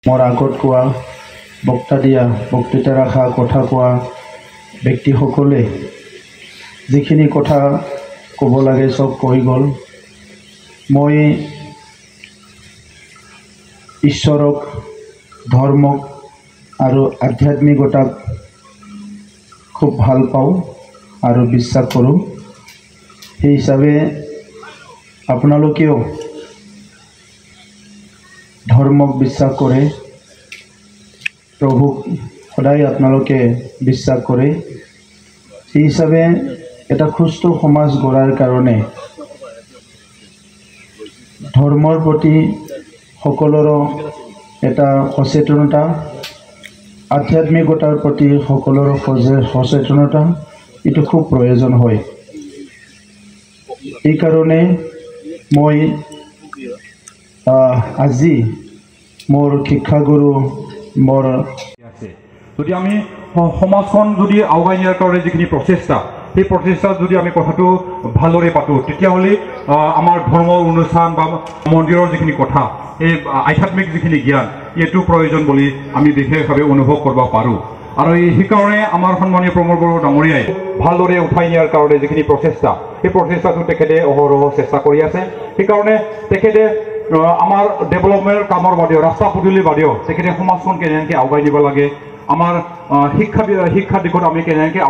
মোৰ আগত কোৱা বক্তা দিয়া বক্তৃতা ৰখা কথা কোৱা ব্যক্তিসকলে যিখিনি কথা ক'ব লাগে চব কৈ গ'ল। মই ঈশ্বৰক ধৰ্মক আৰু আধ্যাত্মিকতাক খুব ভাল পাওঁ আৰু বিশ্বাস কৰোঁ। সেই হিচাপে আপোনালোকেও ধৰ্মক বিশ্বাস কৰে, প্ৰভুক সদায় আপোনালোকে বিশ্বাস কৰে। সেই হিচাপে এটা সুস্থ সমাজ গঢ়াৰ কাৰণে ধৰ্মৰ প্ৰতি সকলোৰে এটা সচেতনতা, আধ্যাত্মিকতাৰ প্ৰতি সকলোৰে সচেতনতা এইটো খুব প্ৰয়োজন হয়। এইকাৰণে মই আজি মোৰ শিক্ষাগুৰু মোৰ যদি আমি সমাজখন যদি আগুৱাই নিয়াৰ কাৰণে যিখিনি প্ৰচেষ্টা, সেই প্ৰচেষ্টাত যদি আমি কথাটো ভালদৰে পাতোঁ, তেতিয়াহ'লে আমাৰ ধৰ্মৰ অনুষ্ঠান বা মন্দিৰৰ যিখিনি কথা, এই আধ্যাত্মিক যিখিনি জ্ঞান, এইটো প্ৰয়োজন বুলি আমি বিশেষভাৱে অনুভৱ কৰিব পাৰোঁ। আৰু সেইকাৰণে আমাৰ সন্মানীয় প্ৰমোদ বড়ো ডাঙৰীয়াই ভালদৰে উঠাই নিয়াৰ কাৰণে যিখিনি প্ৰচেষ্টা, সেই প্ৰচেষ্টাটো তেখেতে অহৰহ চেষ্টা কৰি আছে। সেইকাৰণে তেখেতে আমাৰ ডেভেলপমেণ্ট কামৰ বাদেও, ৰাস্তা পদূলিৰ বাদেও তেখেতে সমাজখন কেনেকৈ আগুৱাই নিব লাগে, আমাৰ শিক্ষা দিশত আমি কেনেকৈ